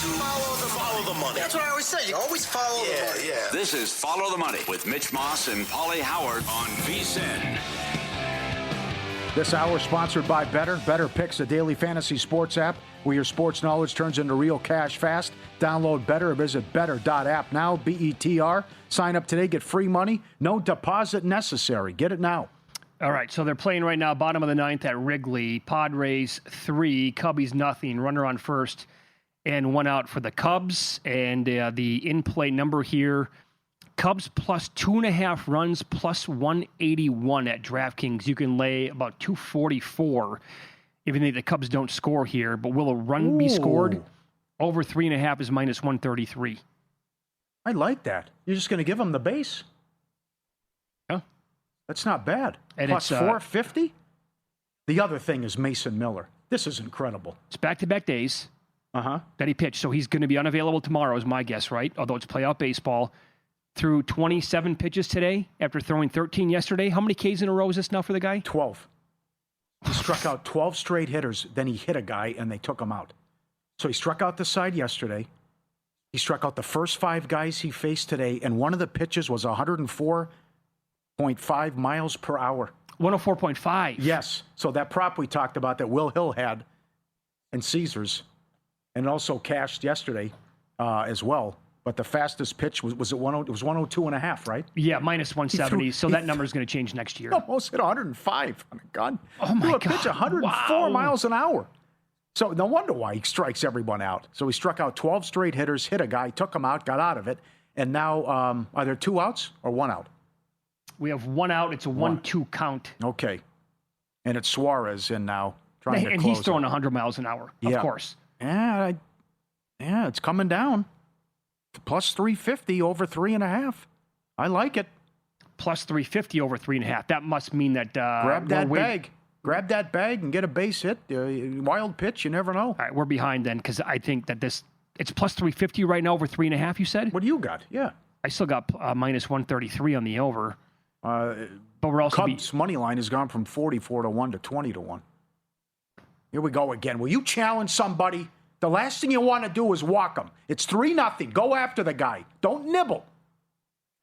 Follow the money. That's what I always say. You always follow the money. Yeah. This is Follow the Money with Mitch Moss and Pauly Howard on VSiN. This hour sponsored by Better. Better Picks, a daily fantasy sports app where your sports knowledge turns into real cash fast. Download Better or visit better.app now, BETR. Sign up today, get free money. No deposit necessary. Get it now. All right, so they're playing right now, bottom of the ninth at Wrigley. Padres 3, Cubbies nothing. Runner on first and 1 out for the Cubs. And the in-play number here, Cubs plus 2.5 runs, plus 181 at DraftKings. You can lay about 244 even though the Cubs don't score here. But will a run be scored? Over 3.5 is minus 133. I like that. You're just going to give them the base? Yeah. That's not bad. And plus it's 450? The other thing is Mason Miller. This is incredible. It's back-to-back days that he pitched. So he's going to be unavailable tomorrow is my guess, right? Although it's playoff baseball. Threw 27 pitches today after throwing 13 yesterday. How many Ks in a row is this now for the guy? 12. He struck out 12 straight hitters, then he hit a guy, and they took him out. So he struck out the side yesterday. He struck out the first 5 guys he faced today, and one of the pitches was 104.5 miles per hour. 104.5? Yes. So that prop we talked about that Will Hill had and Caesars, and also cashed yesterday as well. But the fastest pitch was it 10? It was 102.5, right? Yeah, minus 170. So that number is going to change next year. Almost hit 105 on a gun. Oh my God! Pitch 104 miles an hour. So no wonder why he strikes everyone out. So he struck out 12 straight hitters, hit a guy, took him out, got out of it, and now are there 2 outs or 1 out? We have 1 out. It's a 1-2 count. Okay, and it's Suarez in now trying to and close he's throwing it. 100 miles an hour, of course. Yeah, it's coming down. Plus 350 over 3.5. I like it. Plus 350 over 3.5. That must mean that grab that bag. Grab that bag and get a base hit. Wild pitch, you never know. All right, we're behind then because I think that it's plus 350 right now over 3.5. You said. What do you got? Yeah, I still got minus 133 on the over. But we're also Cubs money line has gone from 44 to 1 to 20 to 1. Here we go again. Will you challenge somebody? The last thing you want to do is walk them. It's 3-0. Go after the guy. Don't nibble.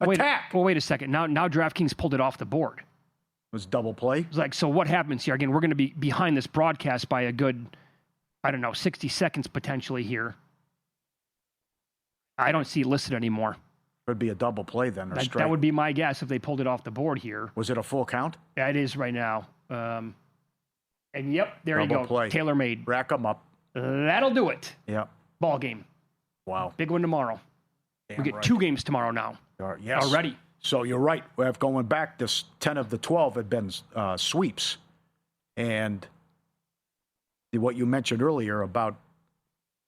Attack. Wait a second. Now DraftKings pulled it off the board. It was double play. It's like, so what happens here? Again, we're going to be behind this broadcast by a good, 60 seconds potentially here. I don't see it listed anymore. Would be a double play then, or straight. That would be my guess if they pulled it off the board here. Was it a full count? Yeah, it is right now. And yep, there double you go. Play. Tailor-made. Rack them up. That'll do it. Yeah. Ball game. Wow. Big one tomorrow. Damn we get right. 2 games tomorrow now. Yes. Already. So you're right. We have going back. This 10 of the 12 had been sweeps, and what you mentioned earlier about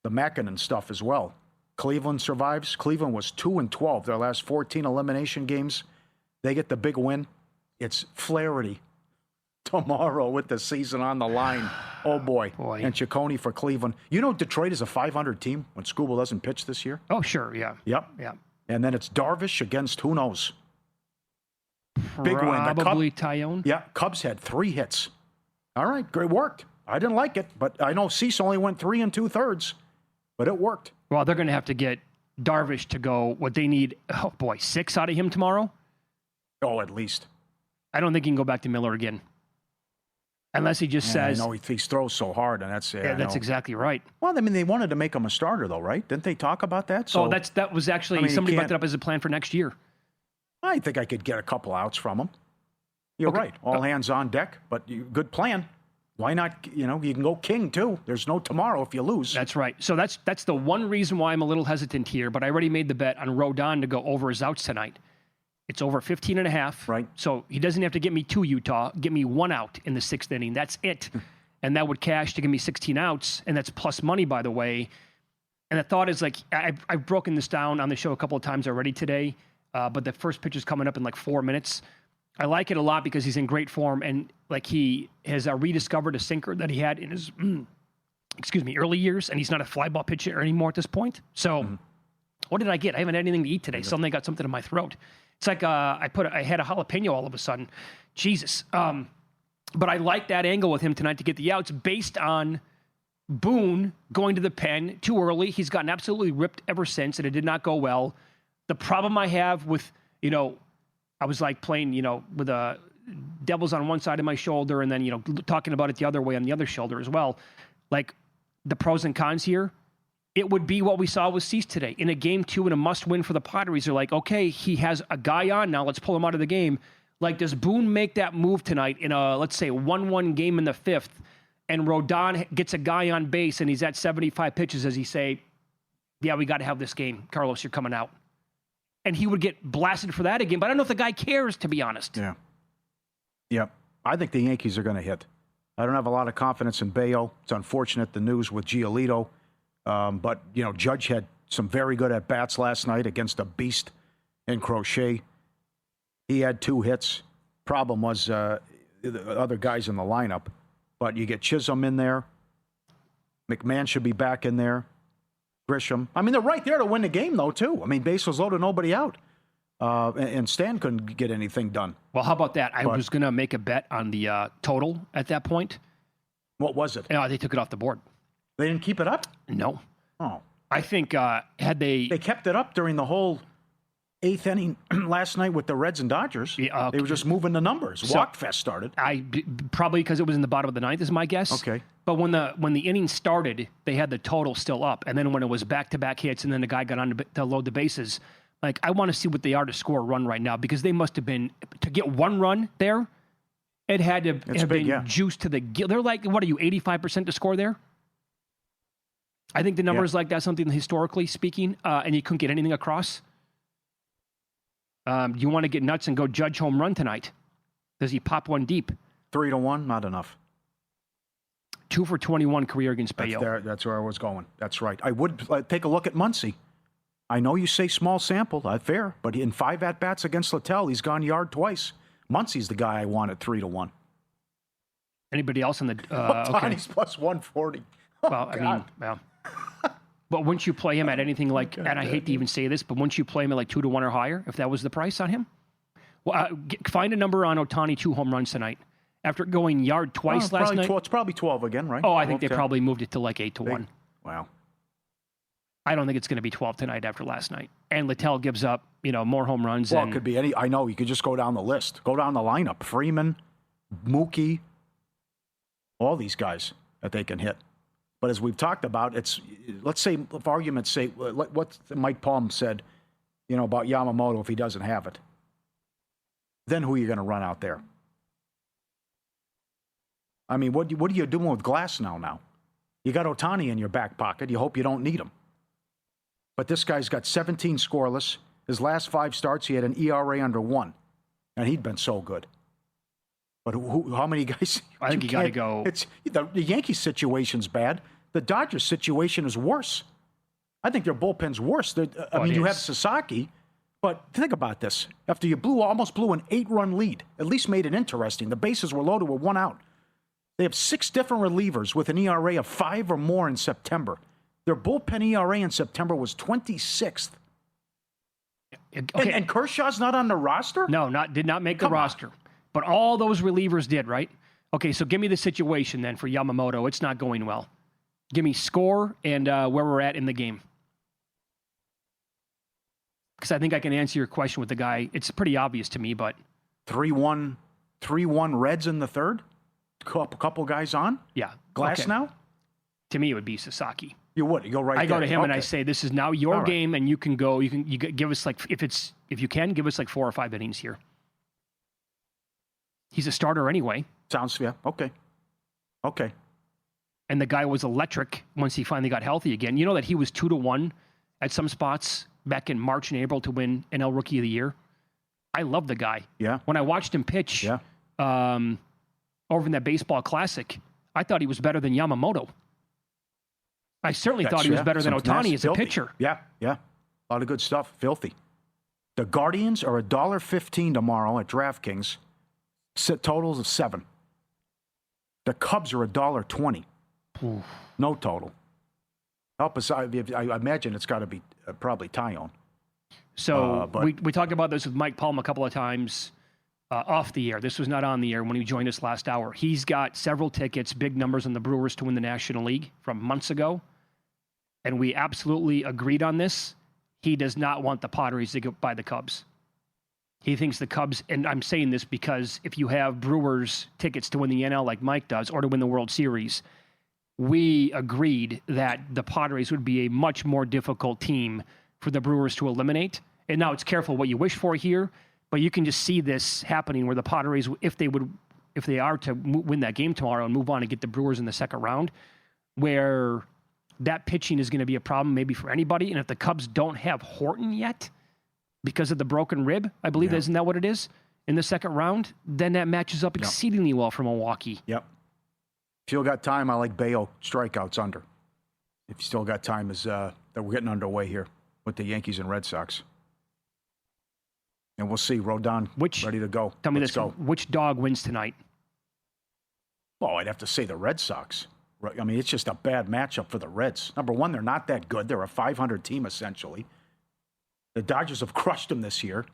the Mackinnon stuff as well. Cleveland survives. Cleveland was 2-12 their last 14 elimination games. They get the big win. It's Flaherty tomorrow with the season on the line. Oh, boy. And Ciccone for Cleveland. You know Detroit is a 500 team when Skubal doesn't pitch this year? Oh, sure, yeah. Yep. Yeah. And then it's Darvish against who knows? Big win. Probably Tyone. Yeah, Cubs had 3 hits. All right, great worked. I didn't like it, but I know Cease only went 3 2/3, but it worked. Well, they're going to have to get Darvish to go what they need. Oh, boy, 6 out of him tomorrow? Oh, at least. I don't think he can go back to Miller again. Unless he just says... I know he throws so hard, and that's... Yeah, that's exactly right. Well, I mean, they wanted to make him a starter, though, right? Didn't they talk about that? So, that was actually... somebody brought it up as a plan for next year. I think I could get a couple outs from him. You're right. All hands on deck, but good plan. Why not? You can go king, too. There's no tomorrow if you lose. That's right. So that's the one reason why I'm a little hesitant here, but I already made the bet on Rodon to go over his outs tonight. It's over 15.5. Right. So he doesn't have to get me 2 Utah. Get me 1 out in the 6th inning. That's it. And that would cash to give me 16 outs. And that's plus money, by the way. And the thought is, like, I've broken this down on the show a couple of times already today. But the first pitch is coming up in like 4 minutes. I like it a lot because he's in great form. And like he has rediscovered a sinker that he had in his, early years. And he's not a fly ball pitcher anymore at this point. So what did I get? I haven't had anything to eat today. Suddenly I got something in my throat. It's like I had a jalapeno all of a sudden. Jesus. But I like that angle with him tonight to get the outs based on Boone going to the pen too early. He's gotten absolutely ripped ever since, and it did not go well. The problem I have with, I was like playing, with the Devils on one side of my shoulder and then, talking about it the other way on the other shoulder as well. Like the pros and cons here, it would be what we saw with Cease today. In a game 2 and a must-win for the Padres, they're like, okay, he has a guy on now. Let's pull him out of the game. Like, does Boone make that move tonight in a, let's say, 1-1 game in the 5th, and Rodon gets a guy on base and he's at 75 pitches? Does he say, yeah, we got to have this game. Carlos, you're coming out. And he would get blasted for that again. But I don't know if the guy cares, to be honest. Yeah. Yep. I think the Yankees are going to hit. I don't have a lot of confidence in Bayo. It's unfortunate, the news with Giolito. But, Judge had some very good at-bats last night against a beast in Crochet. He had 2 hits. Problem was the other guys in the lineup. But you get Chisholm in there. McMahon should be back in there. Grisham. I mean, they're right there to win the game, though, too. I mean, base was loaded, nobody out. And Stan couldn't get anything done. Well, how about that? I was going to make a bet on the total at that point. What was it? They took it off the board. They didn't keep it up? No. Oh. I think had they... They kept it up during the whole 8th inning last night with the Reds and Dodgers. Yeah, they were just moving the numbers. Walkfest started. Probably because it was in the bottom of the 9th is my guess. Okay. But when the inning started, they had the total still up. And then when it was back-to-back hits and then the guy got on to load the bases, like, I want to see what they are to score a run right now, because they must have been, to get 1 run there, it had to have been juiced to the gill. They're like, what are you, 85% to score there? I think the number is like that, something historically speaking, and you couldn't get anything across. You want to get nuts and go Judge home run tonight. Does he pop one deep? 3-1, not enough. 2 for 21 career against Bayo. That's where I was going. That's right. I would take a look at Muncy. I know you say small sample, fair, but in 5 at-bats against Littell, he's gone yard twice. Muncy's the guy I want at 3-1. Anybody else in the... Ohtani's plus 140. Oh, well, God. I mean, well... But wouldn't you play him at anything like, and I hate to even say this, but wouldn't you play him at like 2-1 or higher if that was the price on him? Well, find a number on Ohtani 2 home runs tonight. After going yard twice last night. It's probably 12 again, right? Oh, I think they probably moved it to like 8-1. Wow. I don't think it's going to be 12 tonight after last night. And Littell gives up, more home runs. Well, it could be any. I know, you could just go down the list. Go down the lineup. Freeman, Mookie, all these guys that they can hit. But as we've talked about, let's say, for argument's sake, what Mike Palm said, about Yamamoto if he doesn't have it. Then who are you going to run out there? I mean, what are you doing with Glass now? You got Ohtani in your back pocket. You hope you don't need him. But this guy's got 17 scoreless. His last 5 starts, he had an ERA under 1. And he'd been so good. But how many guys? I think you got to go. The Yankees situation's bad. The Dodgers situation is worse. I think their bullpen's worse. You have Sasaki, but think about this. After you almost blew an 8-run lead, at least made it interesting. The bases were loaded with 1 out. They have 6 different relievers with an ERA of 5 or more in September. Their bullpen ERA in September was 26th. Okay. And Kershaw's not on the roster? No, did not make the roster. But all those relievers did, right? Okay, so give me the situation then for Yamamoto. It's not going well. Give me score and where we're at in the game. Because I think I can answer your question with the guy. It's pretty obvious to me, but... 3-1 Reds in the 3rd? Couple guys on? Yeah. Glass now? To me, it would be Sasaki. You would. You go right I there. go to him and I say, this is now your game, and you can go. You give us if you can give us like 4 or 5 innings here. He's a starter anyway. Sounds, yeah. Okay. And the guy was electric once he finally got healthy again. You know that he was 2-1 at some spots back in March and April to win NL Rookie of the Year. I love the guy. Yeah. When I watched him pitch over in that baseball classic, I thought he was better than Yamamoto. I certainly thought he was better than Ohtani as a pitcher. Yeah. A lot of good stuff. Filthy. The Guardians are $1.15 tomorrow at DraftKings. Totals of 7. The Cubs are $1.20. No total. Help us. I imagine it's got to be probably Tyone. So we talked about this with Mike Palm a couple of times. off the air. This was not on the air when he joined us last hour. He's got several tickets, big numbers on the Brewers to win the National League from months ago. And we absolutely agreed on this. He does not want the Padres to go by the Cubs. He thinks the Cubs, and I'm saying this because if you have Brewers tickets to win the NL like Mike does, or to win the World Series, we agreed that the Padres would be a much more difficult team for the Brewers to eliminate. And now it's careful what you wish for here, but you can just see this happening where the Padres, if they are to win that game tomorrow and move on and get the Brewers in the second round, where that pitching is going to be a problem maybe for anybody. And if the Cubs don't have Horton yet because of the broken rib, I believe, isn't that what it is, in the second round, then that matches up exceedingly well for Milwaukee. Yep. If you still got time, I like Bayo strikeouts under. If you still got time, is that we're getting underway here with the Yankees and Red Sox. And we'll see. Rodon ready to go. Tell me Let's this. go. Which dog wins tonight? Well, I'd have to say the Red Sox. I mean, it's just a bad matchup for the Reds. Number one, they're not that good. They're a 500 team, essentially. The Dodgers have crushed them this year.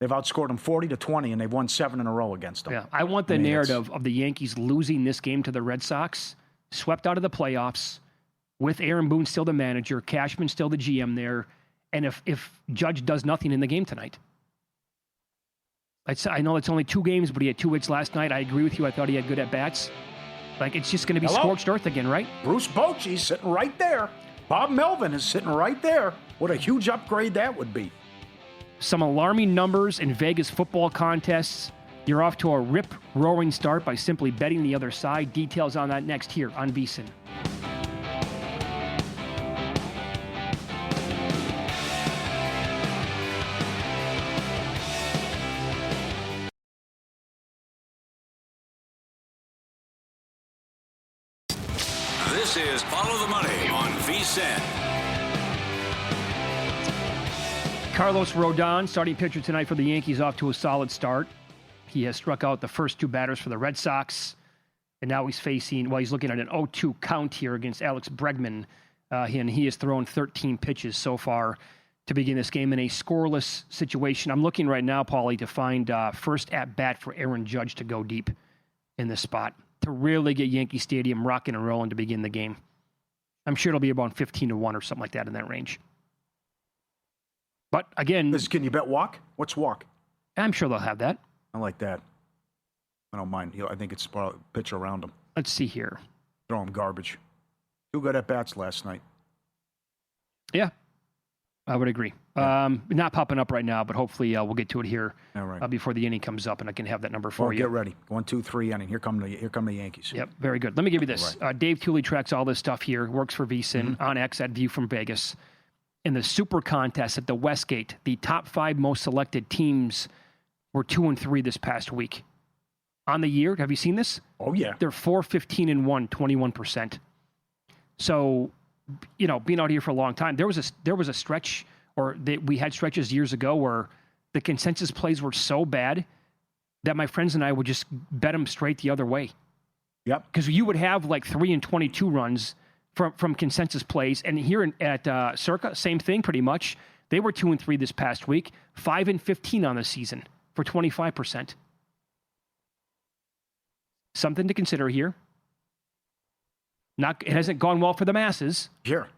They've outscored them 40-20, and they've won 7 in a row against them. Yeah, I want the narrative of the Yankees losing this game to the Red Sox, swept out of the playoffs, with Aaron Boone still the manager, Cashman still the GM there, and if Judge does nothing in the game tonight. I know it's only 2 games, but he had 2 hits last night. I agree with you. I thought he had good at-bats. Like, it's just going to be scorched earth again, right? Bruce Bochy's sitting right there. Bob Melvin is sitting right there. What a huge upgrade that would be. Some alarming numbers in Vegas football contests. You're off to a rip-roaring start by simply betting the other side. Details on that next here on VSiN. This is Follow the Money on VSiN. Carlos Rodon, starting pitcher tonight for the Yankees, off to a solid start. He has struck out the first 2 batters for the Red Sox, and now he's looking at an 0-2 count here against Alex Bregman, and he has thrown 13 pitches so far to begin this game in a scoreless situation. I'm looking right now, Pauly, to find first at-bat for Aaron Judge to go deep in this spot, to really get Yankee Stadium rocking and rolling to begin the game. I'm sure it'll be about 15-1 or something like that in that range. But again, Can you bet walk? What's walk? I'm sure they'll have that. I like that. I don't mind. I think it's pitch around him. Let's see here. Throw him garbage. 2 good at-bats last night. Yeah, I would agree. Yeah. Not popping up right now, but hopefully we'll get to it here right. Before the inning comes up, and I can have that number for you. Get ready. 1, 2, 3 inning. Here come the Yankees. Yep, very good. Let me give you this. Right. Dave Cooley tracks all this stuff here, works for VSiN on X at View from Vegas. In the Super Contest at the Westgate, the top 5 most selected teams were 2-3 this past week. On the year, have you seen this? Oh, yeah. They're 4-15-1, 21%. So, being out here for a long time, there was a stretch, we had stretches years ago where the consensus plays were so bad that my friends and I would just bet them straight the other way. Yep. Because you would have like 3-22 runs from consensus plays, and here at Circa, same thing pretty much. They were 2-3 this past week, 5-15 on the season for 25%. Something to consider here. It hasn't gone well for the masses. Sure.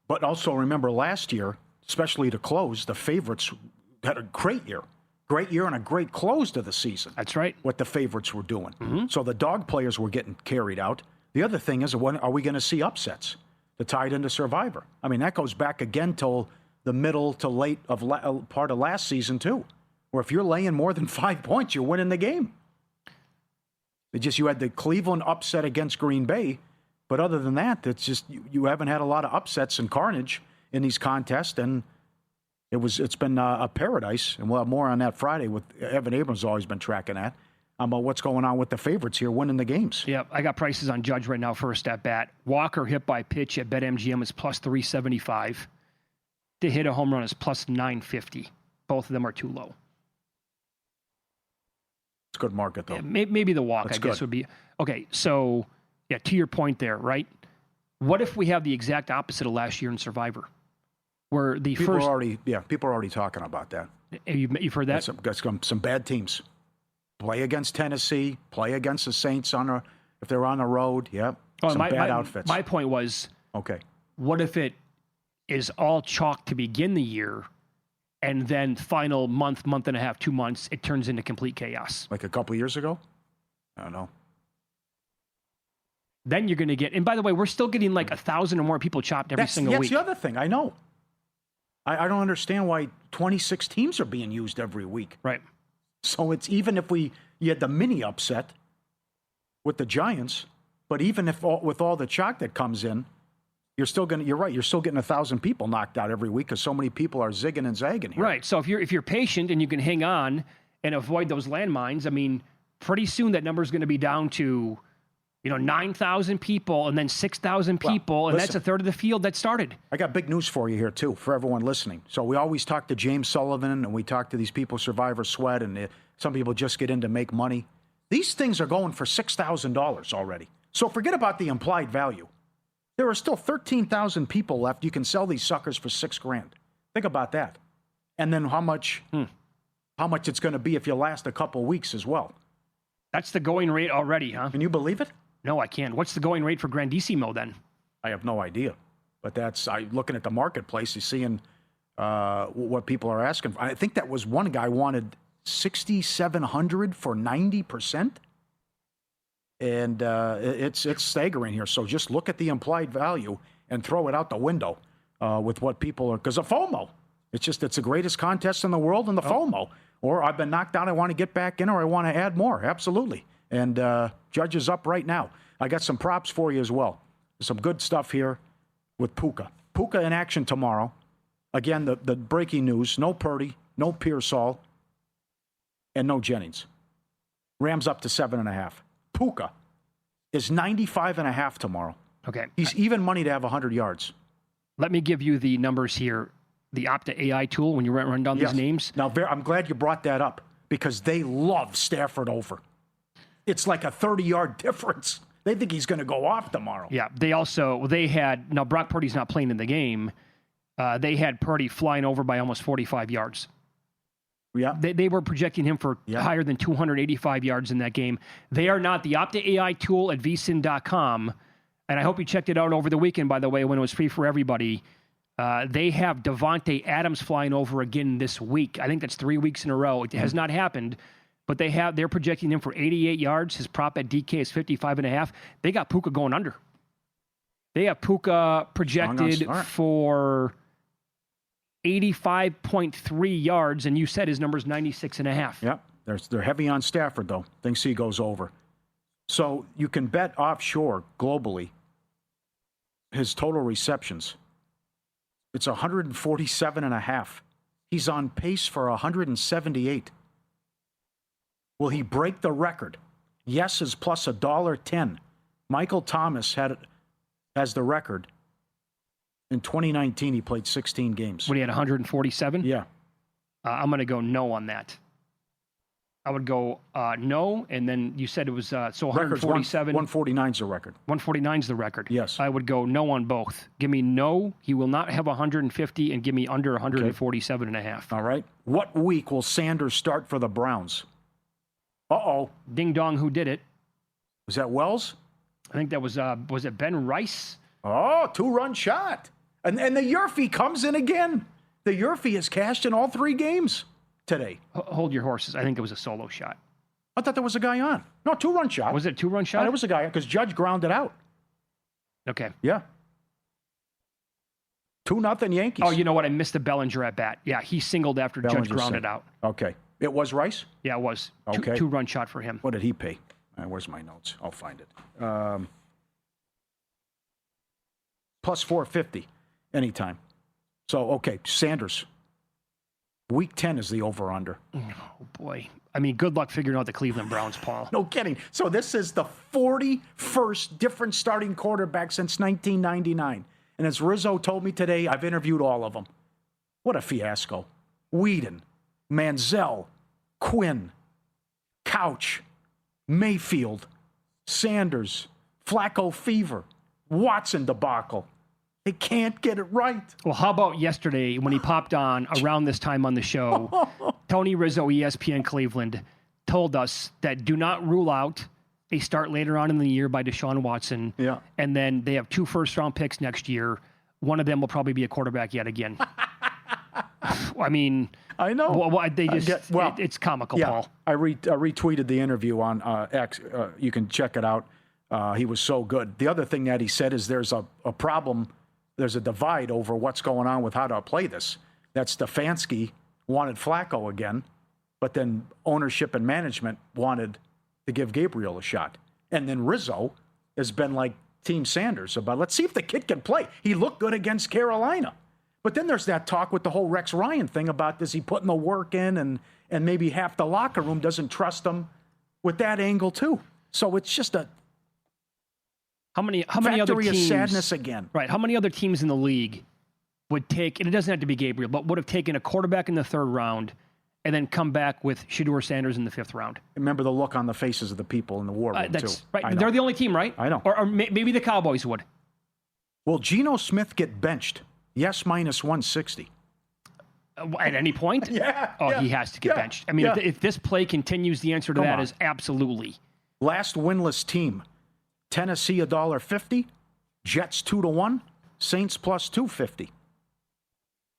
But also remember last year, especially to close, the favorites had a great year. Great year and a great close to the season. That's right. What the favorites were doing. Mm-hmm. So the dog players were getting carried out. The other thing is, when are we going to see upsets to tie it into Survivor? I mean, that goes back again till the middle to late of part of last season, too. Where if you're laying more than 5 points, you're winning the game. You had the Cleveland upset against Green Bay. But other than that, it's just you haven't had a lot of upsets and carnage in these contests, and it's been a paradise. And we'll have more on that Friday with Evan Abrams. Always been tracking that about what's going on with the favorites here winning the games. Yeah, I got prices on Judge right now. First at bat, Walker hit by pitch at BetMGM is plus 375. To hit a home run is plus 950. Both of them are too low. It's a good market though. Yeah, maybe the walk, I guess, would be okay. So. Yeah, to your point there, right? What if we have the exact opposite of last year in Survivor? Where the people are already talking about that. You've heard that? That's some bad teams. Play against Tennessee. Play against the Saints if they're on the road. Yep. Some bad outfits. My point was, okay, what if it is all chalk to begin the year, and then final month and a half, 2 months, it turns into complete chaos? Like a couple years ago? I don't know. Then you're going to get, and by the way, we're still getting like 1,000 or more people chopped every single week. That's the other thing. I know. I don't understand why 26 teams are being used every week. Right. So it's even if you had the mini upset with the Giants, but even if with all the chalk that comes in, you're right. You're still getting 1,000 people knocked out every week because so many people are zigging and zagging here. Right. So if you're patient and you can hang on and avoid those landmines, I mean, pretty soon that number is going to be down to, 9,000 people and then 6,000 people, and that's a third of the field that started. I got big news for you here, too, for everyone listening. So we always talk to James Sullivan, and we talk to these people, Survivor Sweat, and some people just get in to make money. These things are going for $6,000 already. So forget about the implied value. There are still 13,000 people left. You can sell these suckers for $6,000. Think about that. And then how much it's going to be if you last a couple weeks as well. That's the going rate already, huh? Can you believe it? No, I can't. What's the going rate for Grandissimo then? I have no idea. But looking at the marketplace, you're seeing what people are asking for. I think that was one guy wanted $6,700 for 90%. And it's staggering here. So just look at the implied value and throw it out the window with what people are, because of FOMO. It's the greatest contest in the world, and the FOMO. Or I've been knocked out, I want to get back in, or I want to add more. Absolutely. And Judge is up right now. I got some props for you as well. Some good stuff here with Puka. Puka in action tomorrow. Again, the breaking news, no Purdy, no Pearsall, and no Jennings. Rams up to 7.5. Puka is 95.5 tomorrow. Okay. He's even money to have 100 yards. Let me give you the numbers here. The Opta AI tool, when you run down these names. Now, I'm glad you brought that up because they love Stafford over. It's like a 30-yard difference. They think he's going to go off tomorrow. Yeah, now Brock Purdy's not playing in the game. They had Purdy flying over by almost 45 yards. Yeah. They were projecting him for higher than 285 yards in that game. They are not. The Opta AI tool at VSiN.com, and I hope you checked it out over the weekend, by the way, when it was free for everybody. They have Devontae Adams flying over again this week. I think that's 3 weeks in a row. It has not happened, but they're projecting him for 88 yards. His prop at DK is 55.5. They got Puka going under. They have Puka projected for 85.3 yards, and you said his number's 96.5. Yep. They're heavy on Stafford, though. Thinks he goes over. So you can bet offshore globally his total receptions. It's 147.5. He's on pace for 178. Will he break the record? Yes is plus $1.10. Michael Thomas has the record. In 2019, he played 16 games. When he had 147? Yeah. I'm going to go no on that. I would go no, and then you said it was so 147. 149 is the record. 149 is the record. Yes. I would go no on both. Give me no, he will not have 150, and give me under 147.5. All right. What week will Sanders start for the Browns? Uh-oh. Ding dong, who did it? Was that Wells? I think that was it Ben Rice? Oh, 2-run shot. And the Yurfie comes in again. The Yurfie has cashed in all 3 games today. Hold your horses. I think it was a solo shot. I thought there was a guy on. No, 2-run shot. Was it a 2-run shot? There was a guy because Judge grounded out. Okay. Yeah. 2-0 Yankees. Oh, you know what? I missed the Bellinger at bat. Yeah, he singled after Judge grounded out. Okay. It was Rice? Yeah, it was. Okay. 2-run shot for him. What did he pay? Where's my notes? I'll find it. Plus 450 anytime. So, okay, Sanders. Week 10 is the over-under. Oh, boy. I mean, good luck figuring out the Cleveland Browns, Paul. No kidding. So this is the 41st different starting quarterback since 1999. And as Rizzo told me today, I've interviewed all of them. What a fiasco. Whedon, Manziel, Quinn, Couch, Mayfield, Sanders, Flacco fever, Watson debacle. They can't get it right. Well, how about yesterday when he popped on around this time on the show, Tony Rizzo, ESPN Cleveland, told us that do not rule out a start later on in the year by Deshaun Watson. Yeah. And then they have 2 first-round picks next year. One of them will probably be a quarterback yet again. I mean, I know. They just it's comical, yeah, Paul. I retweeted the interview on X. You can check it out. He was so good. The other thing that he said is there's a problem. There's a divide over what's going on with how to play this. That Stefanski wanted Flacco again, but then ownership and management wanted to give Gabriel a shot. And then Rizzo has been like Team Sanders about, let's see if the kid can play. He looked good against Carolina. But then there's that talk with the whole Rex Ryan thing about, does he putting the work in, and maybe half the locker room doesn't trust him with that angle too. So it's just a how many other teams, of sadness again. Right. How many other teams in the league would take, and it doesn't have to be Gabriel, but would have taken a quarterback in the 3rd round and then come back with Shedeur Sanders in the 5th round? Remember the look on the faces of the people in the war room, that's too. Right. They're the only team, right? I know. Or maybe the Cowboys would. Will Geno Smith get benched? Yes, minus 160. At any point? Yeah. He has to get benched. I mean, if this play continues, the answer to that is absolutely. Last winless team. Tennessee $1.50. Jets 2-1. Saints plus 250.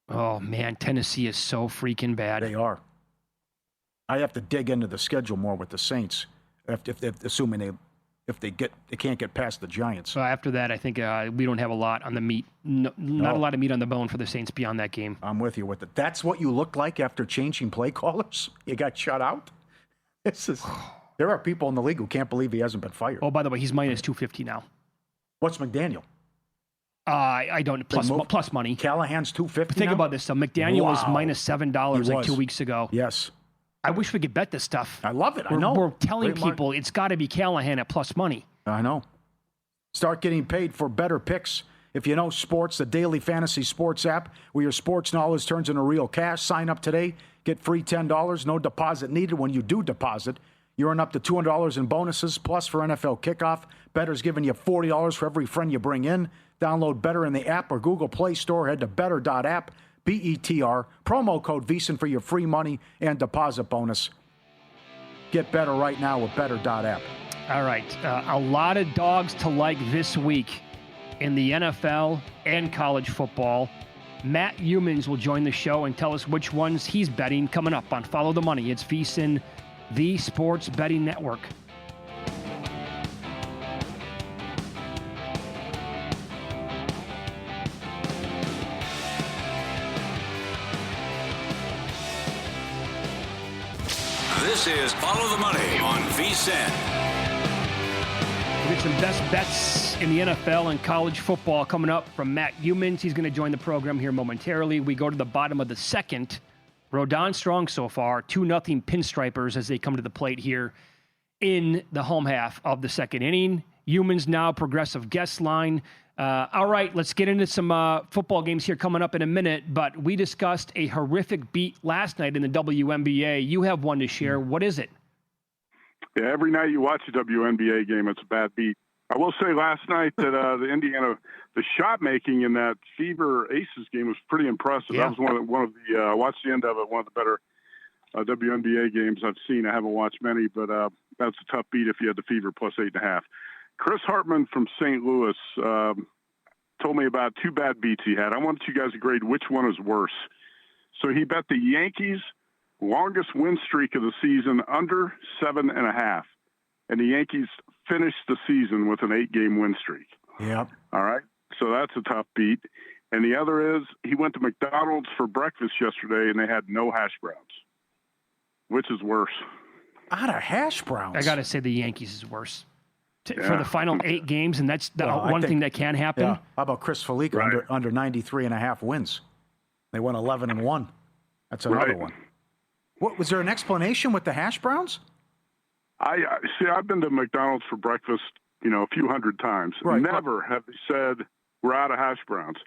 Oh, man, Tennessee is so freaking bad. They are. I have to dig into the schedule more with the Saints, assuming they can't get past the Giants. So after that, I think we don't have a lot on the meat. Not a lot of meat on the bone for the Saints beyond that game. I'm with you with it. That's what you look like after changing play callers? You got shut out? There are people in the league who can't believe he hasn't been fired. Oh, by the way, he's minus 250 now. What's McDaniel? I don't plus money. Callahan's 250. Think now? about this. So McDaniel was minus $7 like 2 weeks ago. Yes. I wish we could bet this stuff. I love it. I know. We're telling people it's got to be Callahan at plus money. I know. Start getting paid for better picks. If you know sports, the daily fantasy sports app where your sports knowledge turns into real cash. Sign up today. Get free $10. No deposit needed. When you do deposit, you earn up to $200 in bonuses. Plus, for NFL kickoff, Better's giving you $40 for every friend you bring in. Download Better in the app or Google Play Store. Head to better.app, BETR. Promo code VSiN for your free money and deposit bonus. Get better right now with better.app. All right. A lot of dogs to like this week in the NFL and college football. Matt Youmans will join the show and tell us which ones he's betting coming up on Follow the Money. It's VSiN, the Sports Betting Network. This is Follow the Money on VSiN. We'll get some best bets in the NFL and college football coming up from Matt Youmans. He's going to join the program here momentarily. We go to the bottom of the second. Rodon strong so far. 2-0 Pinstripers as they come to the plate here in the home half of the second inning. Youmans now progressive guest line. All right, let's get into some football games here coming up in a minute, but we discussed a horrific beat last night in the WNBA. You have one to share. What is it? Yeah, every night you watch a WNBA game, it's a bad beat. I will say last night that the shot making in that Fever Aces game was pretty impressive. Yeah. That was I watched the end of it, one of the better WNBA games I've seen. I haven't watched many, but that's a tough beat if you had the Fever plus 8.5. Chris Hartman from St. Louis told me about 2 bad beats he had. I wanted you guys to grade which one is worse. So he bet the Yankees' longest win streak of the season under 7.5. And the Yankees finished the season with an 8-game win streak. Yeah. All right. So that's a tough beat. And the other is he went to McDonald's for breakfast yesterday and they had no hash browns. Which is worse? Out of hash browns. I got to say the Yankees is worse. For the final 8 games, and that's the one thing that can happen. Yeah. How about Chris Felica under 93.5 wins? They won 11-1. That's another one. What was there an explanation with the hash browns? I've been to McDonald's for breakfast, a few hundred times. Right. Never have they said we're out of hash browns.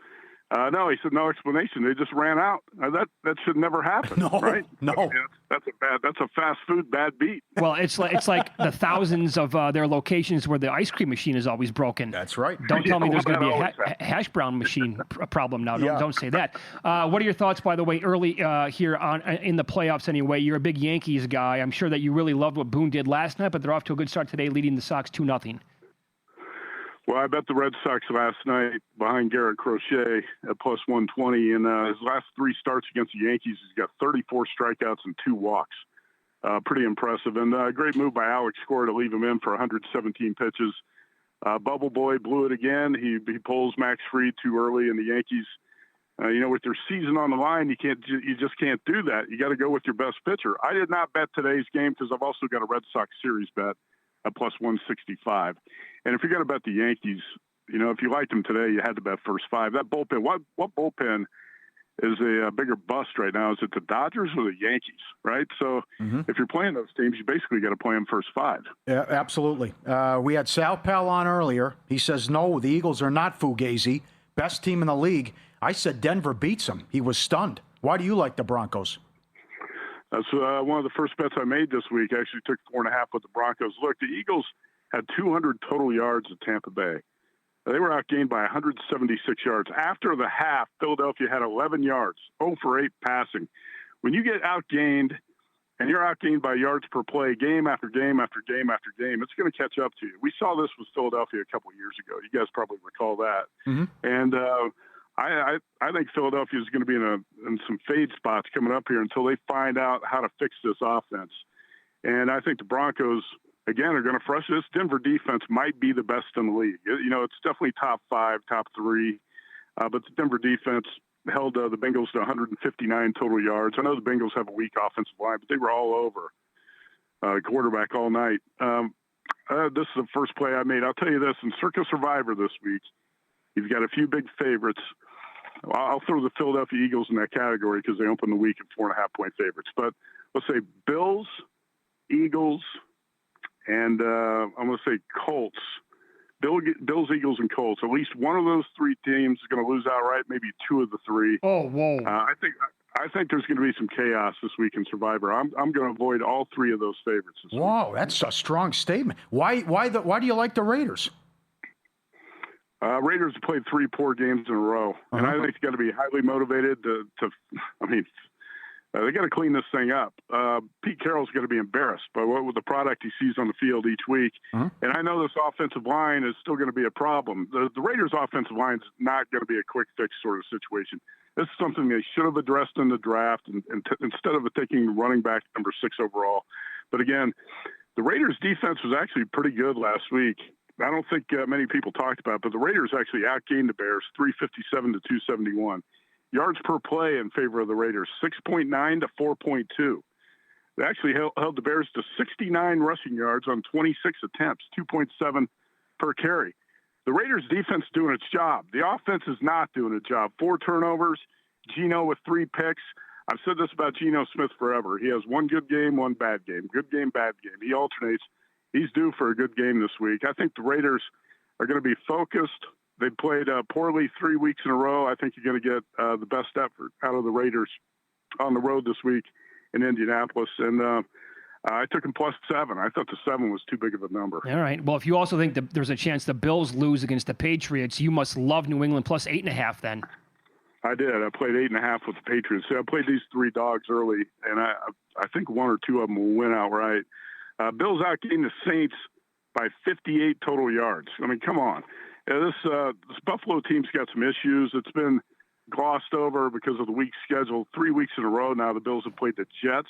No, he said no explanation. They just ran out. That should never happen, right? No. I mean, that's a fast food bad beat. Well, it's like the thousands of their locations where the ice cream machine is always broken. That's right. Don't tell me there's going to be that a hash brown machine problem now. Yeah. Don't say that. What are your thoughts, by the way, early here on in the playoffs anyway? You're a big Yankees guy. I'm sure that you really loved what Boone did last night, but they're off to a good start today, leading the Sox 2-0. Well, I bet the Red Sox last night behind Garrett Crochet at plus 120. In his last 3 starts against the Yankees, he's got 34 strikeouts and 2 walks. Pretty impressive. And a great move by Alex Cora to leave him in for 117 pitches. Bubble Boy blew it again. He pulls Max Fried too early, and the Yankees, with their season on the line, you just can't do that. You got to go with your best pitcher. I did not bet today's game because I've also got a Red Sox series bet at plus 165. And if you're going to bet the Yankees, if you liked them today, you had to bet first 5. That bullpen, what bullpen is a bigger bust right now? Is it the Dodgers or the Yankees, right? So if you're playing those teams, you basically got to play them first 5. Yeah, absolutely. We had Sal Pell on earlier. He says, no, the Eagles are not Fugazi. Best team in the league. I said Denver beats them. He was stunned. Why do you like the Broncos? That's one of the first bets I made this week. I actually took 4.5 with the Broncos. Look, the Eagles had 200 total yards at Tampa Bay. They were outgained by 176 yards. After the half, Philadelphia had 11 yards, 0 for 8 passing. When you get outgained and you're outgained by yards per play game after game after game after game, it's going to catch up to you. We saw this with Philadelphia a couple of years ago. You guys probably recall that. And I think Philadelphia is going to be in some fade spots coming up here until they find out how to fix this offense. And I think the Broncos, again, are going to frustrate. This Denver defense might be the best in the league. It's definitely top 5, top 3. But the Denver defense held the Bengals to 159 total yards. I know the Bengals have a weak offensive line, but they were all over the quarterback all night. This is the first play I made. I'll tell you this, in Circus Survivor this week, you've got a few big favorites. I'll throw the Philadelphia Eagles in that category because they opened the week at 4.5-point favorites. But let's say Bills, Eagles, and I'm going to say Colts. Bills, Eagles, and Colts. At least one of those 3 teams is going to lose outright. Maybe 2 of the 3. Oh, whoa! I think there's going to be some chaos this week in Survivor. I'm going to avoid all 3 of those favorites this week. Whoa, that's a strong statement. Why do you like the Raiders? Raiders have played 3 poor games in a row, and I think they've got to be highly motivated they got to clean this thing up. Pete Carroll's going to be embarrassed by with the product he sees on the field each week. And I know this offensive line is still going to be a problem. The Raiders' offensive line is not going to be a quick fix sort of situation. This is something they should have addressed in the draft instead of taking running back number 6 overall. But again, the Raiders' defense was actually pretty good last week. I don't think many people talked about it, but the Raiders actually outgained the Bears 357 to 271. Yards per play in favor of the Raiders, 6.9 to 4.2. They actually held the Bears to 69 rushing yards on 26 attempts, 2.7 per carry. The Raiders' defense is doing its job. The offense is not doing its job. 4 turnovers, Geno with 3 picks. I've said this about Geno Smith forever. He has one good game, one bad game. Good game, bad game. He alternates. He's due for a good game this week. I think the Raiders are going to be focused. They played poorly 3 weeks in a row. I think you're going to get the best effort out of the Raiders on the road this week in Indianapolis. And I took them plus 7. I thought the 7 was too big of a number. All right. Well, if you also think that there's a chance the Bills lose against the Patriots, you must love New England plus 8.5 then. I did. I played 8.5 with the Patriots. So I played these 3 dogs early, and I think 1 or 2 of them will win outright. Bills outgained the Saints by 58 total yards. I mean, come on. This Buffalo team's got some issues. It's been glossed over because of the weak schedule. 3 weeks in a row now, the Bills have played the Jets,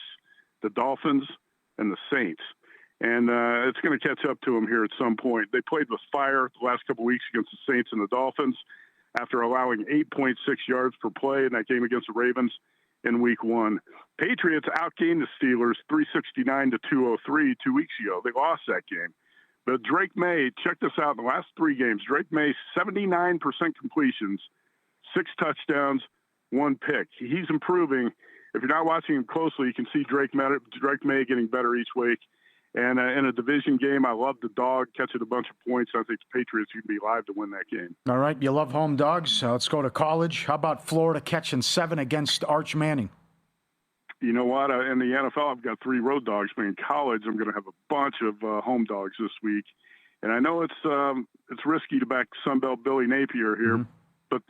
the Dolphins, and the Saints. And it's going to catch up to them here at some point. They played with fire the last couple of weeks against the Saints and the Dolphins after allowing 8.6 yards per play in that game against the Ravens in week 1. Patriots outgained the Steelers 369 to 203 2 weeks ago. They lost that game. But Drake May, check this out, in the last 3 games, Drake May, 79% completions, 6 touchdowns, 1 pick. He's improving. If you're not watching him closely, you can see Drake May getting better each week. And in a division game, I love the dog catching a bunch of points. I think the Patriots would be live to win that game. All right, you love home dogs. Let's go to college. How about Florida catching 7 against Arch Manning? You know what? In the NFL, I've got 3 road dogs, but in college, I'm going to have a bunch of home dogs this week. And I know it's risky to back Sunbelt Billy Napier here, but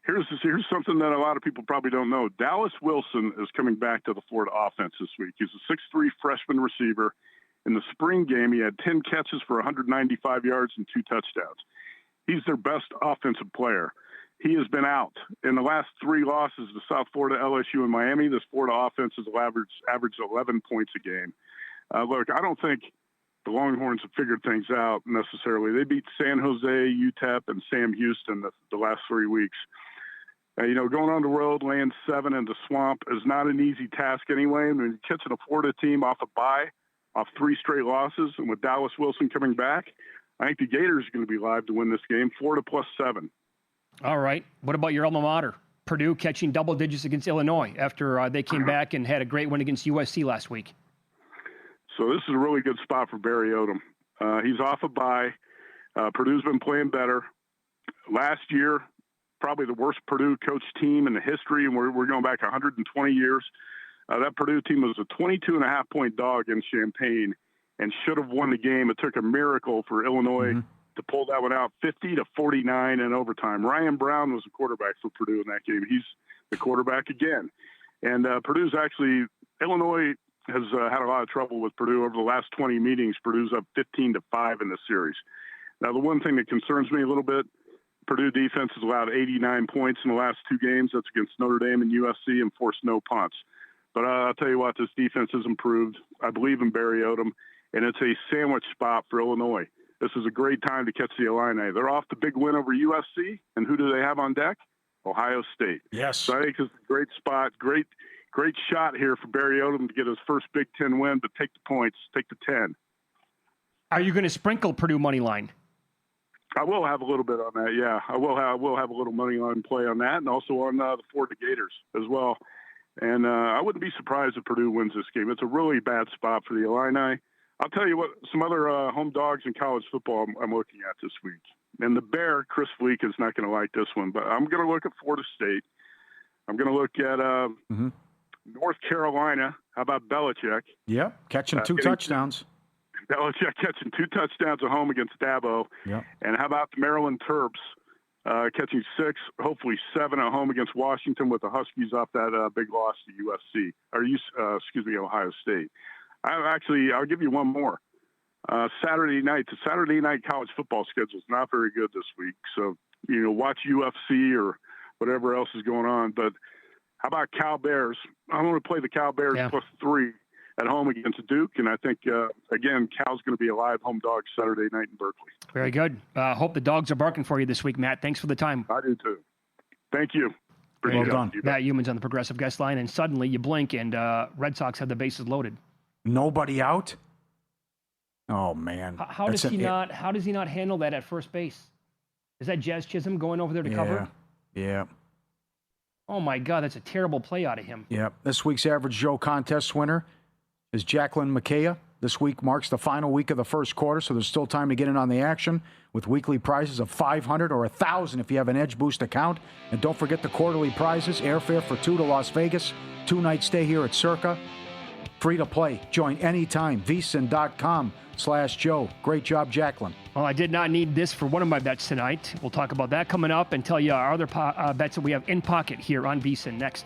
here's something that a lot of people probably don't know. Dallas Wilson is coming back to the Florida offense this week. He's a 6'3" freshman receiver. In the spring game, he had 10 catches for 195 yards and 2 touchdowns. He's their best offensive player. He has been out. In the last 3 losses to South Florida, LSU, and Miami, this Florida offense has averaged 11 points a game. Look, I don't think the Longhorns have figured things out necessarily. They beat San Jose, UTEP, and Sam Houston the last 3 weeks. Going on the road, laying 7 in the swamp is not an easy task anyway. I mean, catching a Florida team off a bye, off 3 straight losses, and with Dallas Wilson coming back, I think the Gators are going to be live to win this game, Florida +7. All right. What about your alma mater? Purdue catching double digits against Illinois after they came back and had a great win against USC last week. So this is a really good spot for Barry Odom. He's off a bye. Purdue's been playing better. Last year, probably the worst Purdue coach team in the history, and we're going back 120 years. That Purdue team was a 22.5-point dog in Champaign and should have won the game. It took a miracle for Illinois to pull that one out, 50-49 in overtime. Ryan Brown was the quarterback for Purdue in that game. He's the quarterback again. And Illinois has had a lot of trouble with Purdue over the last 20 meetings. Purdue's up 15-5 in this series. Now, the one thing that concerns me a little bit, Purdue defense has allowed 89 points in the last 2 games. That's against Notre Dame and USC, and forced no punts. But I'll tell you what, this defense has improved. I believe in Barry Odom, and it's a sandwich spot for Illinois. This is a great time to catch the Illini. They're off the big win over USC, and who do they have on deck? Ohio State. Yes. So I think it's a great spot, great shot here for Barry Odom to get his first Big Ten win, but take the points, take the 10. Are you going to sprinkle Purdue money line? I will have a little bit on that, yeah. I will have a little money on play on that, and also on the Florida Gators as well. And I wouldn't be surprised if Purdue wins this game. It's a really bad spot for the Illini. I'll tell you what, some other home dogs in college football I'm looking at this week. And the Bear, Chris Fleek, is not going to like this one, but I'm going to look at Florida State. I'm going to look at North Carolina. How about Belichick? Yeah, catching 2 touchdowns. Belichick catching 2 touchdowns at home against Dabo. Yeah. And how about the Maryland Terps catching 6, hopefully 7 at home against Washington with the Huskies off that big loss to USC, or Ohio State. I'll give you one more. Saturday night. The Saturday night college football schedule is not very good this week. So, watch UFC or whatever else is going on. But how about Cal Bears? I'm going to play the Cal Bears +3 at home against Duke. And I think, again, Cal's going to be a live home dog Saturday night in Berkeley. Very good. Hope the dogs are barking for you this week, Matt. Thanks for the time. I do too. Thank you. Well done. Matt Youmans on the Progressive Guest Line, and suddenly you blink and Red Sox have the bases loaded. Nobody out? Oh man! How does he not handle that at first base? Is that Jazz Chisholm going over there to cover? Yeah. Oh my God, that's a terrible play out of him. Yeah. This week's Average Joe contest winner is Jacqueline McKaya. This week marks the final week of the first quarter, so there's still time to get in on the action with weekly prizes of $500 or $1,000 if you have an Edge Boost account. And don't forget the quarterly prizes: airfare for 2 to Las Vegas, 2-night stay here at Circa. Free to play. Join anytime. VSiN.com/Joe. Great job, Jacqueline. Well, I did not need this for one of my bets tonight. We'll talk about that coming up and tell you our other bets that we have in pocket here on VSiN next.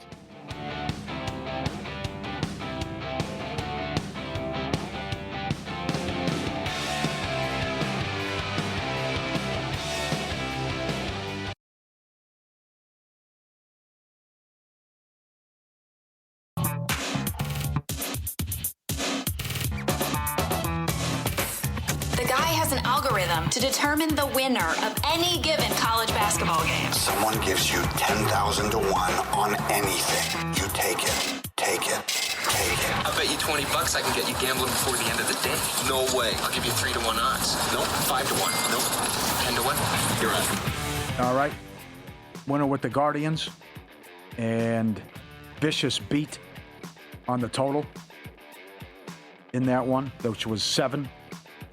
To determine the winner of any given college basketball game. Someone gives you 10,000 to 1 on anything. You take it. Take it. Take it. I bet you $20 I can get you gambling before the end of the day. No way. I'll give you 3 to 1 odds. Nope. 5 to 1. Nope. 10 to 1. You're on. All right. Winner with the Guardians and vicious beat on the total. in that one, which was 7.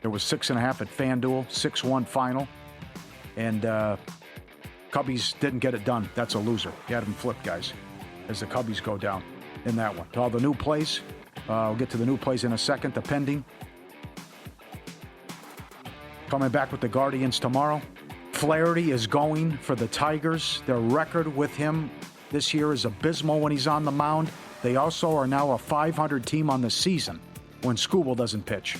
There was 6.5 at FanDuel, 6-1 final. And Cubbies didn't get it done. That's a loser. You had them flipped, guys, as the Cubbies go down in that one. To all the new plays, we'll get to the new plays in a second, the pending. Coming back with the Guardians tomorrow. Flaherty is going for the Tigers. Their record with him this year is abysmal when he's on the mound. They also are now a 500 team on the season when Skubal doesn't pitch.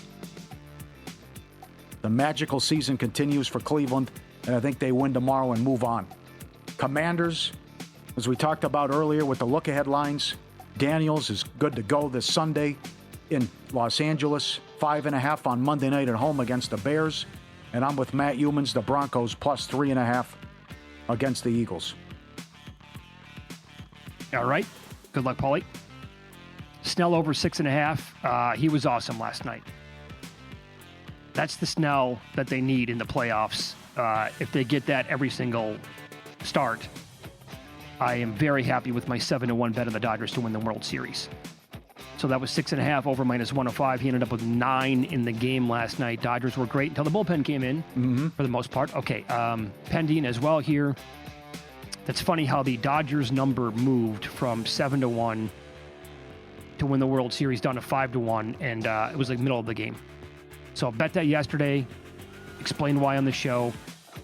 The magical season continues for Cleveland, and I think they win tomorrow and move on. Commanders, as we talked about earlier with the look-ahead lines, Daniels is good to go this Sunday in Los Angeles, 5.5 on Monday night at home against the Bears. And I'm with Matt Youmans, the Broncos, plus 3.5 against the Eagles. All right. Good luck, Pauly. Snell over 6.5. He was awesome last night. That's the Snell that they need in the playoffs. If they get that every single start, I am very happy with my 7-1 bet on the Dodgers to win the World Series. So that was 6.5 over -105. He ended up with 9 in the game last night. Dodgers were great until the bullpen came in for the most part. Okay, pending as well here. That's funny how the Dodgers number moved from 7-1 to win the World Series down to 5-1, and it was like middle of the game. So bet that yesterday. Explained why on the show.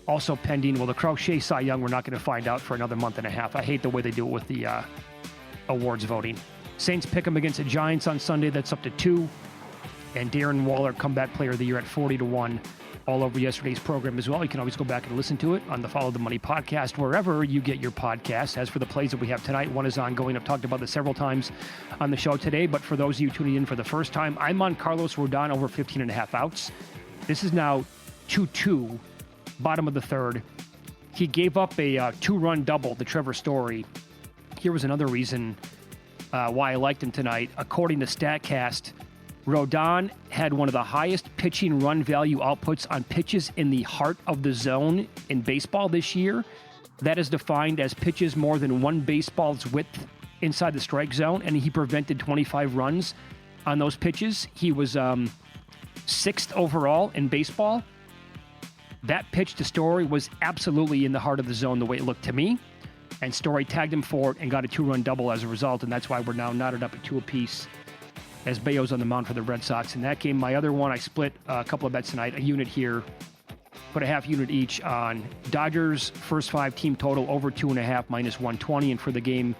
Also pending. Well, the Crochet Cy Young we're not going to find out for another month and a half. I hate the way they do it with the awards voting. Saints pick them against the Giants on Sunday. That's up to 2. And Darren Waller, comeback player of the year at 40-1, all over yesterday's program as well. You can always go back and listen to it on the Follow the Money podcast, wherever you get your podcasts. As for the plays that we have tonight, one is ongoing. I've talked about this several times on the show today, but for those of you tuning in for the first time, I'm on Carlos Rodon over 15.5 outs. This is now 2-2, bottom of the third. He gave up a 2-run double to Trevor Story. Here was another reason why I liked him tonight. According to StatCast, Rodon had one of the highest pitching run value outputs on pitches in the heart of the zone in baseball this year. That is defined as pitches more than one baseball's width inside the strike zone, and he prevented 25 runs on those pitches. He was 6th overall in baseball. That pitch to Story was absolutely in the heart of the zone the way it looked to me. And Story tagged him for it and got a 2-run double as a result, and that's why we're now knotted up at 2 apiece as Bayo's on the mound for the Red Sox. In that game, my other one, I split a couple of bets tonight, a unit here, put a half unit each on Dodgers first 5 team total over 2.5 -120, and for the game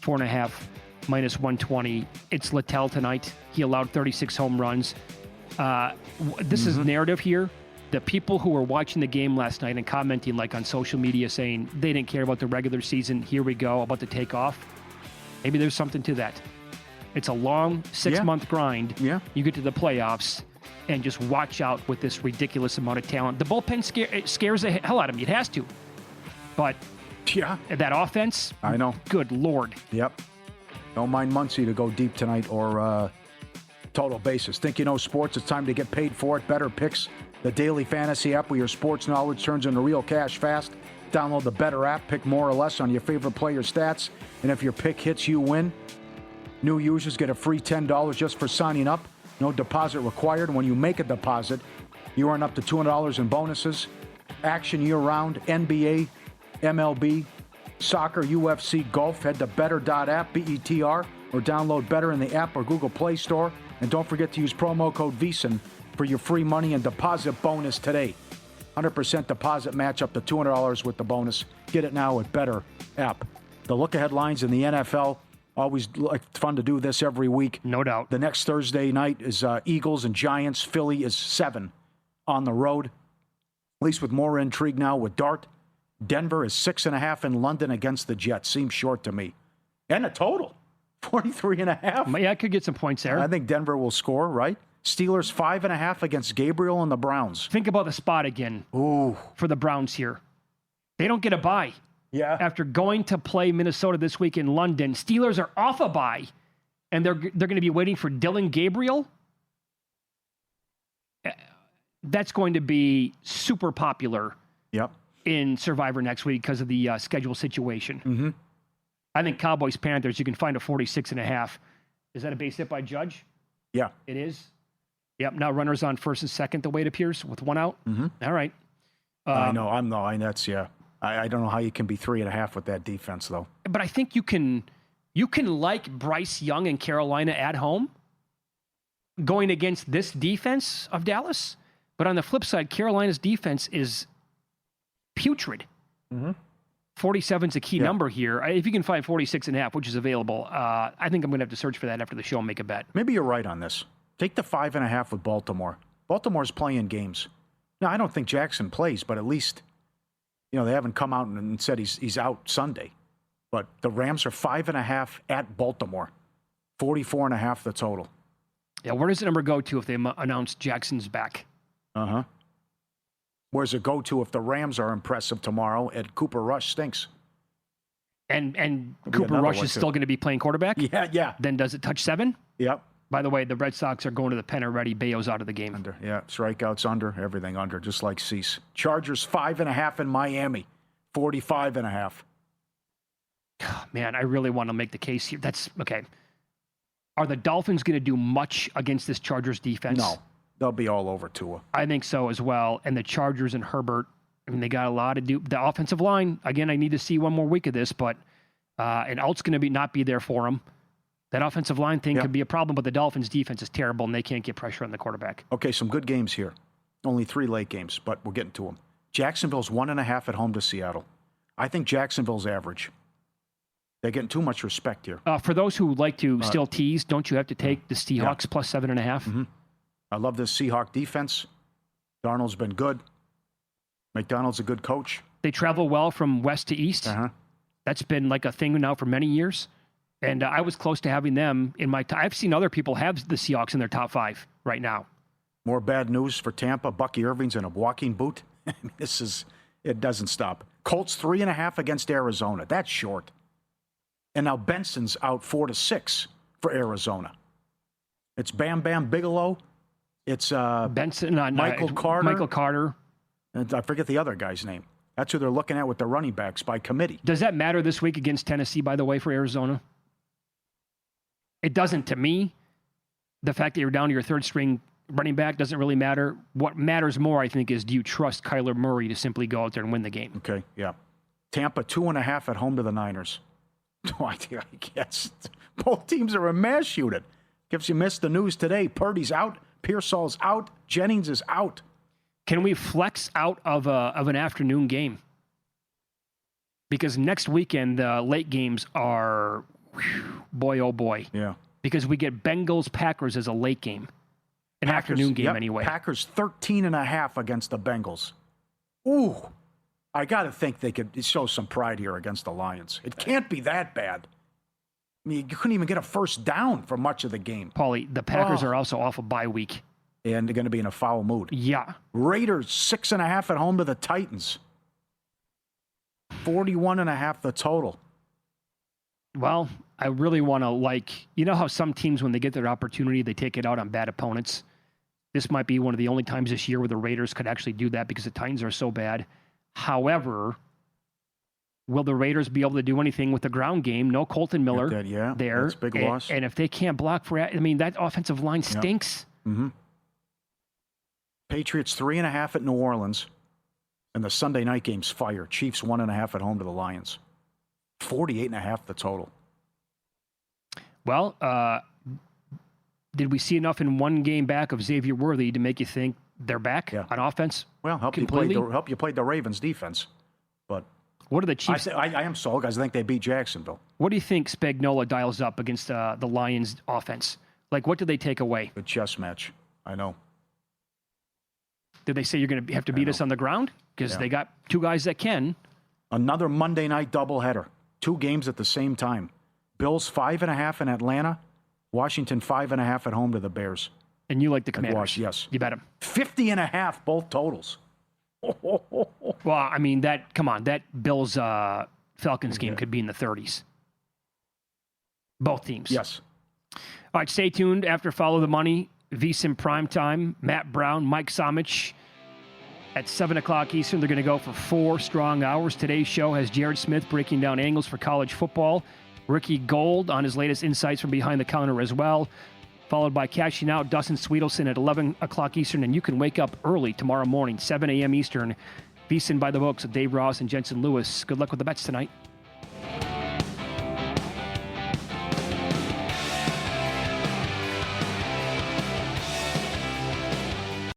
4.5 -120. It's Littell tonight. He allowed 36 home runs. This is narrative here. The people who were watching the game last night and commenting like on social media saying they didn't care about the regular season, here we go, about to take off. Maybe there's something to that. It's a long 6-month grind. Yeah. You get to the playoffs and just watch out with this ridiculous amount of talent. The bullpen scares the hell out of me. It has to. But yeah, that offense, I know. Good Lord. Yep. Don't mind Muncie to go deep tonight or total basis. Think you know sports? It's time to get paid for it. Better Picks, the daily fantasy app where your sports knowledge turns into real cash fast. Download the Better app, pick more or less on your favorite player stats, and if your pick hits, you win. New users get a free $10 just for signing up. No deposit required. When you make a deposit, you earn up to $200 in bonuses. Action year-round, NBA, MLB, soccer, UFC, golf. Head to better.app, BETR, or download Better in the app or Google Play Store. And don't forget to use promo code VSiN for your free money and deposit bonus today. 100% deposit match up to $200 with the bonus. Get it now at Better app. The look-ahead lines in the NFL. Always like fun to do this every week. No doubt. The next Thursday night is Eagles and Giants. Philly is 7 on the road. At least with more intrigue now with Dart. Denver is 6.5 in London against the Jets. Seems short to me. And a total. 43.5. Yeah, I could get some points there. I think Denver will score, right? Steelers 5.5 against Gabriel and the Browns. Think about the spot again. Ooh. For the Browns here. They don't get a bye. Yeah. After going to play Minnesota this week in London, Steelers are off a bye, and they're going to be waiting for Dylan Gabriel. That's going to be super popular. Yep. In Survivor next week because of the schedule situation. Mm-hmm. I think Cowboys Panthers, you can find a 46.5. Is that a base hit by Judge? Yeah. It is? Yep. Now runners on first and second, the way it appears, with one out. Mm-hmm. All right. I know. I don't know how you can be 3.5 with that defense, though. But I think you can like Bryce Young and Carolina at home going against this defense of Dallas. But on the flip side, Carolina's defense is putrid. Mm-hmm. 47 is a key number here. If you can find 46.5, which is available, I think I'm going to have to search for that after the show and make a bet. Maybe you're right on this. Take the 5.5 with Baltimore. Baltimore's playing games. Now, I don't think Jackson plays, but at least, they haven't come out and said he's out Sunday. But the Rams are 5.5 at Baltimore. 44.5 the total. Yeah, where does the number go to if they announce Jackson's back? Uh-huh. Where's it go to if the Rams are impressive tomorrow and Cooper Rush stinks? And Cooper Rush is still going to be playing quarterback? Yeah. Then does it touch 7? Yep. By the way, the Red Sox are going to the pen already. Bayo's out of the game. Under, yeah. Strikeouts under, everything under, just like Cease. Chargers 5.5 in Miami. 45.5. Man, I really want to make the case here. That's okay. Are the Dolphins going to do much against this Chargers defense? No. They'll be all over Tua. I think so as well. And the Chargers and Herbert, they got a lot to do. The offensive line, again, I need to see one more week of this, but and Alt's going to not be there for him. That offensive line thing could be a problem, but the Dolphins' defense is terrible, and they can't get pressure on the quarterback. Okay, some good games here. Only 3 late games, but we're getting to them. Jacksonville's 1.5 at home to Seattle. I think Jacksonville's average. They're getting too much respect here. For those who like to still tease, don't you have to take the Seahawks plus 7.5? Mm-hmm. I love this Seahawk defense. Darnold's been good. McDonald's a good coach. They travel well from west to east. Uh-huh. That's been like a thing now for many years. And I was close to having them in my I've seen other people have the Seahawks in their top 5 right now. More bad news for Tampa. Bucky Irving's in a walking boot. It doesn't stop. Colts 3.5 against Arizona. That's short. And now Benson's out 4-6 for Arizona. It's Bam Bam Bigelow. It's Benson, Michael Carter. Michael Carter. And I forget the other guy's name. That's who they're looking at with the running backs by committee. Does that matter this week against Tennessee, by the way, for Arizona? It doesn't to me. The fact that you're down to your third string running back doesn't really matter. What matters more, I think, is do you trust Kyler Murray to simply go out there and win the game? Okay, yeah. Tampa 2.5 at home to the Niners. I guess both teams are a mass unit. If you missed the news today, Purdy's out, Pearsall's out, Jennings is out. Can we flex out of an afternoon game? Because next weekend, the late games are, boy, oh boy. Yeah. Because we get Bengals-Packers as a late game. An afternoon game anyway. Packers 13.5 against the Bengals. Ooh. I got to think they could show some pride here against the Lions. It can't be that bad. I mean, you couldn't even get a first down for much of the game. Pauly, the Packers are also off a bye week. And they're going to be in a foul mood. Yeah. Raiders 6.5 at home to the Titans. 41.5 the total. Well, I really want to you know how some teams, when they get their opportunity, they take it out on bad opponents? This might be one of the only times this year where the Raiders could actually do that because the Titans are so bad. However, will the Raiders be able to do anything with the ground game? No Colton Miller there. That's a big loss. And if they can't block that offensive line stinks. Yeah. Mm-hmm. Patriots 3.5 at New Orleans. And the Sunday night game's fire. Chiefs 1.5 at home to the Lions. 48.5 the total. Well, did we see enough in one game back of Xavier Worthy to make you think they're back on offense? Well, help you play the Ravens defense. But what are the Chiefs? I am sold, guys. I think they beat Jacksonville. What do you think Spagnuolo dials up against the Lions offense? What do they take away? Good chess match. I know. Did they say you're going to have to beat us on the ground? Because they got 2 guys that can. Another Monday night doubleheader. 2 games at the same time. Bills 5.5 in Atlanta. Washington 5.5 at home to the Bears. And you like the Commanders? Yes. You bet them. 50.5 both totals. Well, I mean, that Bills Falcons game could be in the 30s. Both teams. Yes. All right, stay tuned. After Follow the Money, VSiN Primetime, Matt Brown, Mike Somich. At 7 o'clock Eastern, they're going to go for 4 strong hours. Today's show has Jared Smith breaking down angles for college football. Ricky Gold on his latest insights from behind the counter as well. followed by Cashing Out, Dustin Sweetelson at 11 o'clock Eastern. And you can wake up early tomorrow morning, 7 a.m. Eastern. VSiN by the books with Dave Ross and Jensen Lewis. Good luck with the bets tonight.